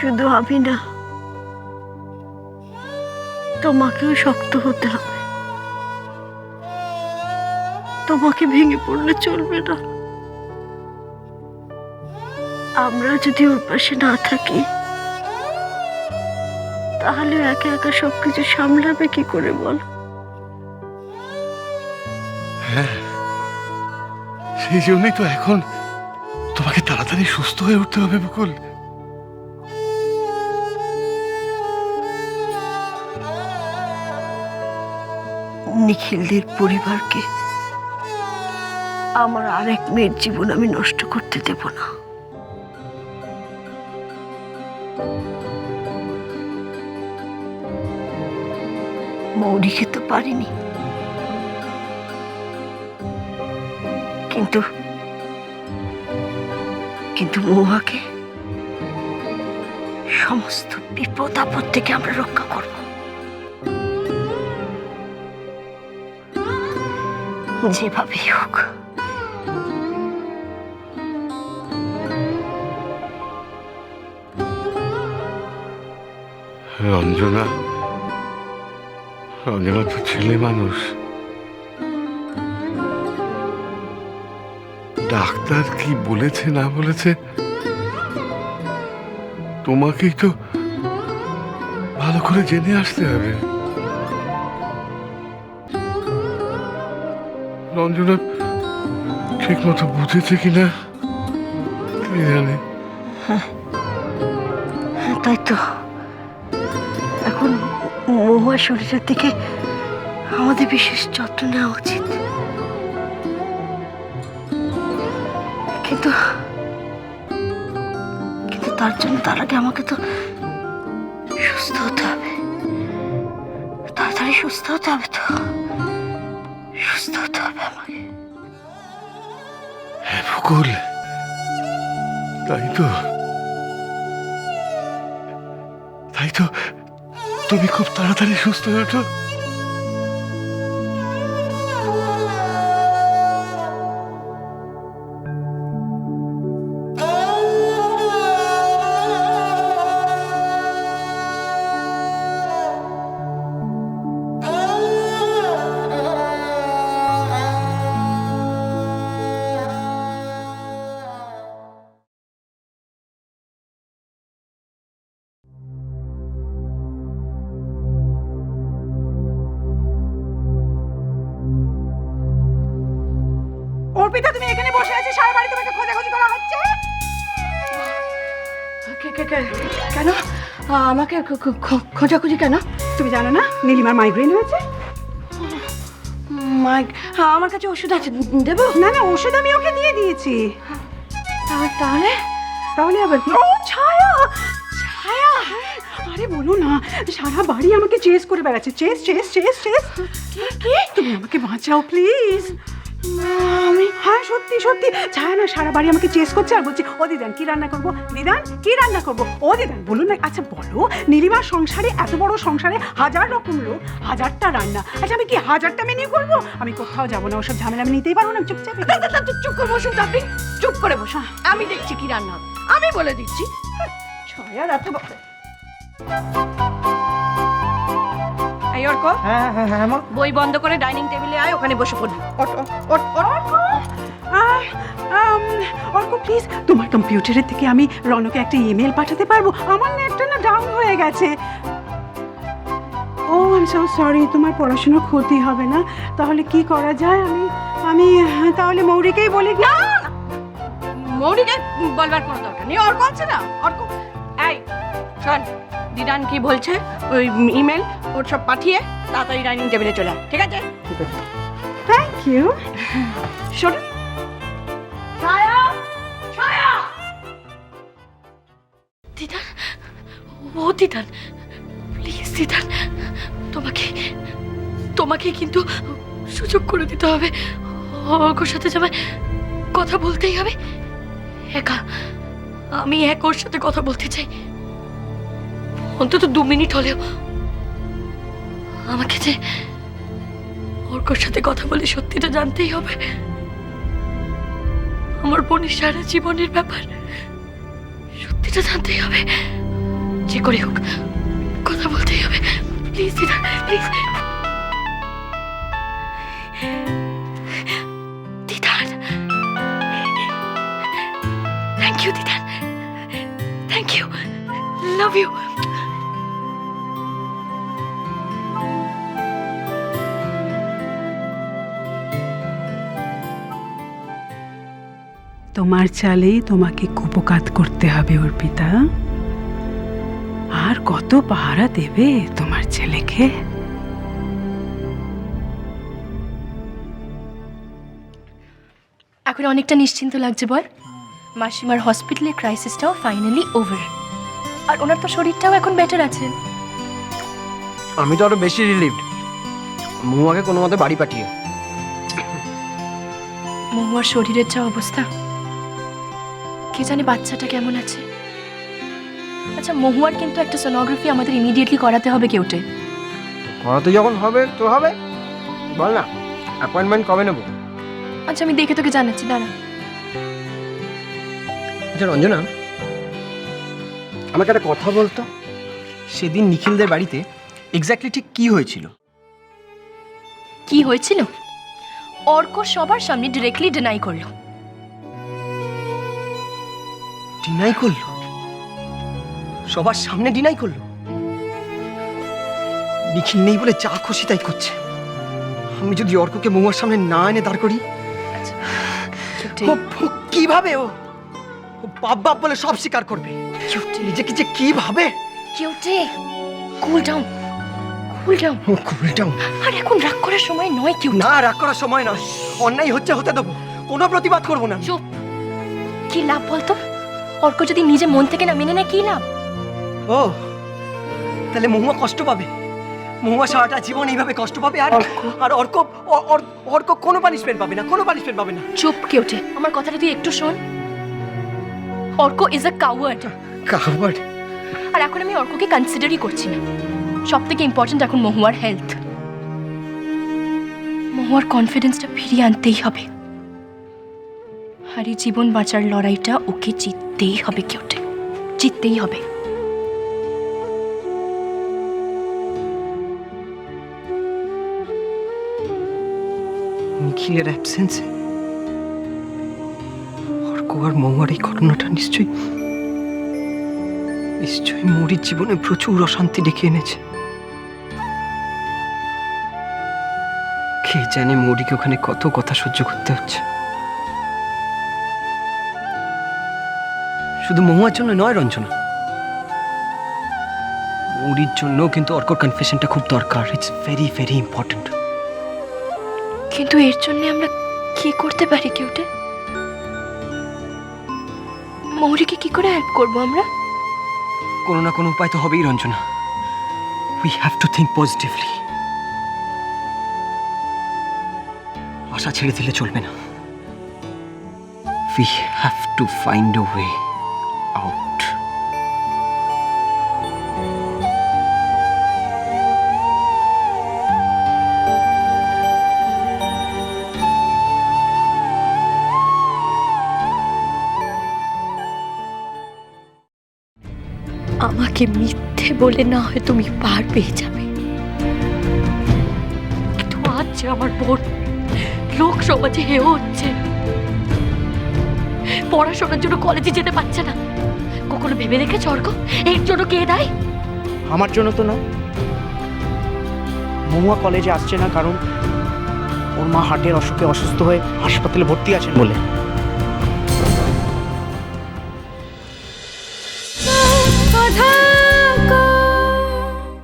শুধু আমি না, তোমাকেও শক্ত হতে হবে। তোমাকে ভেঙে পড়লে চলবে না। আমরা যদি ওর পাশে না থাকি, তাহলে একা একা সবকিছু সামলাবে কি করে বল? হ্যাঁ, সেই জন্যই তো এখন তোমাকে তাড়াতাড়ি সুস্থ হয়ে উঠতে হবে বকুল। নিখিলদের পরিবারকে আমার আরেক মেয়ের জীবন আমি নষ্ট করতে দেব না। মৌরিকে তো পারিনি, কিন্তু কিন্তু মহুয়াকে সমস্ত বিপদ আপদ থেকে আমরা রক্ষা করব। যেভাবেই হোক। রঞ্জনা, রঞ্জনা তো ছেলে মানুষ। ডাক্তার কি বলেছে না বলেছে তোমাকেই তো ভালো করে জেনে আসতে হবে। রঞ্জনা ঠিক মতো বুঝেছে কিনা কে জানে। তাই তো এখন মহুয়ার শরীরের দিকে আমাদের বিশেষ যত্ন নেওয়া উচিত। কিন্তু কিন্তু তার জন্য তার আগে আমাকে তো সুস্থ হতে হবে। তাড়াতাড়ি সুস্থ হতে হবে, তো সুস্থ হতে হবে আমাকে। হ্যাঁ বকুল, তাই তো তুমি খুব তাড়াতাড়ি সুস্থ হয়ে ওঠো। অর্পিতা, তুমি এখানে বসে আছো, সারা বাড়ি তোমাকে খোঁজাখুঁজি করা হচ্ছে। কেন আমাকে খোঁজাখুঁজি কেন? তুমি জানো না নীলিমার মাইগ্রেন হয়েছে? আমার কাছে ওষুধ আছে, দেবো? না না, ওষুধ আমি ওকে দিয়ে দিয়েছি। তাহলে তাহলে আবার কি? ও ছায়া, ছায়া! আরে বলো না, সারা বাড়ি আমাকে চেস করে বেড়াচ্ছে। Chase chase chase chase. কি? তুমি আমাকে বাঁচাও প্লিজ। আমি, হ্যাঁ সত্যি সত্যি, ছায়া না সারা বাড়ি আমাকে চেস করছে আর বলছি, ও দিদান কি রান্না করবো, দিদান কি রান্না করবো, ও দিদান বলুন না। আচ্ছা বলো, নীলিমার সংসারে, এত বড় সংসারে 1000 রকম লোক, 1000টা রান্না। আচ্ছা আমি কি 1000টা মেনু করবো? আমি কোথাও যাবো না, ওসব ঝামেলা আমি নিতেই পারবো না। চুপচাপ চুপ করে বসুন, আপনি চুপ করে বসো, আমি দেখছি কি রান্না হবে, আমি বলে দিচ্ছি। ছায়া রাতে বই বন্ধ করে ডাইনিং টেবিলে আয়, ওখানে বসে পড়বি। অর্ক প্লিজ, তোমার কম্পিউটারের থেকে আমি রনকে একটা ইমেল পাঠাতে পারবো? আমার নেটটা না ডাউন হয়ে গেছে। ও আই এম সো সরি, তোমার পড়াশোনার ক্ষতি হবে না। তাহলে কি করা যায়? আমি তাহলে মৌরিকেই বলি। না, মৌরিকে বলবার কোনো দরকার নেই, অর্ক আছে না। অর্ক, এই শোন, দিদান কি বলছে, ওই ইমেল ওর সব পাঠিয়ে তাড়াতাড়ি ডাইনিং টেবিলে চলে আয়, ঠিক আছে? Thank you. শোন, ছায়া, ছায়া! দিদান, ও দিদান, প্লিজ দিদান, তোমাকে কিন্তু সুযোগ করে দিতে হবে। ওর সাথে যাবে, কথা বলতেই হবে। আমি ওর সাথে কথা বলতে চাই, অন্তত 2 মিনিট হলেও। আমাকে যে ওর সাথে কথা বলে সত্যিটা জানতেই হবে। আমার বোনের সারা জীবনের ব্যাপার সত্যিটা জানতেই হবে। যে করে হোক কথা বলতেই হবে। প্লিজ দিদা, প্লিজ। দিদার, থ্যাংক ইউ দিদার, থ্যাংক ইউ, লাভ ইউ। তোমার চালেই তোমাকে কুপকাত করতে হবে অর্পিতা। আর কত পাহারা দেবে তোমার ছেলেকে? এখন অনেকটা নিশ্চিন্ত লাগছে বল। মাসিমার হসপিটালের ক্রাইসিসটাও ফাইনালি ওভার, আর ওনার তো শরীরটাও এখন বেটার আছে। আমি তো আরো বেশি রিলিভড, মহুয়াকে কোনো মতে বাড়ি পাঠিয়ে। মহুয়ার শরীরের যা অবস্থা, কে জানে বাচ্চাটা কেমন আছে। আচ্ছা, মহুয়ার কিন্তু একটা সোনোগ্রাফি আমাদের ইমিডিয়েটলি করাতে হবে কেউটে। করাতে যখন হবে তো হবে, বল না অ্যাপয়েন্টমেন্ট কবে নেবো? আচ্ছা, আমি দেখে তোকে জানাচ্ছি, দাঁড়া। আচ্ছা রঞ্জনা, আমাকে একটা কথা বলতো, সেদিন নিখিলদের বাড়িতে এক্স্যাক্টলি ঠিক কি হয়েছিল? কি হয়েছিল? অর্ক সবার সামনে ডিরেক্টলি ডিনাই করলো। ডিনাই করলো? সবার সামনে ডিনাই করলো? নিখিল নেই বলে যা খুশি তাই করছে। আমি যদি অর্ককে মহুয়ার সামনে না এনে দাঁড় করি, ও কিভাবে ও বাপ বাপ বলে সব স্বীকার করবে? নিজেকে যে কি ভাবে। কিউটে, cool down, cool down, cool down. আর এখন রাগ করার সময় নয় কিউট। না, রাগ করার সময় নয়। অন্যায় হচ্ছে হতে দেবো, কোনো প্রতিবাদ করবো না। চুপ। কি লাভ বলতো? অর্ক যদি নিজে মন থেকে না মেনে নেয়, কি লাভ? ও তাহলে মহুয়া কষ্ট পাবে, মহুয়া সারাটা জীবন এইভাবে কষ্ট পাবে। আর আর অর্ক অর্ক কোনো পানিশমেন্ট পাবে না, কোনো পানিশমেন্ট পাবে না। চুপ কিউটে, আমার কথাটা তুই একটু শোন। Arka is a coward. Coward? আর এখন আমি অর্ককে কনসিডারই করছি না। সব থেকে ইম্পর্টেন্ট এখন মহুয়ার হেলথ। মহুয়ার কনফিডেন্সটা ফিরিয়ে আনতেই হবে, আর এই জীবন বাঁচার লড়াইটা ওকে জিততেই হবে কিউটে, জিততেই হবে। নিখিলের অ্যাবসেন্সে অর্ক আর মহুয়ার এই ঘটনাটা নিশ্চয়ই মৌরির জীবনে প্রচুর অশান্তি ডেকে এনেছে। কে জানে মৌরিকে ওখানে কত কথা সহ্য করতে হচ্ছে। শুধু মহুয়ার জন্য নয় রঞ্জনা, মৌরির জন্যও কিন্তু অর্কর কনফেশনটা খুব দরকার। It's very very important. কিন্তু এর জন্য আমরা কি করতে পারি কিউটে? মৌরিকে কি করে হেল্প করবো আমরা? কোনো না কোনো উপায় তো হবেই Ranjana. We have to think positively. আশা ছেড়ে দিলে চলবে না। We have to find a way out. আমাকে মিথ্যে বলে না হয় তুমি পার পেয়ে যাবে, কিন্তু আজ যে আমার বোন লোক সমাজে হেয় হচ্ছে, পড়াশোনার জন্য কলেজে যেতে পারছে না, কখনো ভেবে দেখেছ অর্ক এর জন্য কে দায়ী? আমার জন্য তো না। মহুয়া কলেজে আসছে না কারণ ওর মা হার্টের অসুখে অসুস্থ হয়ে হাসপাতালে ভর্তি আছেন বলে।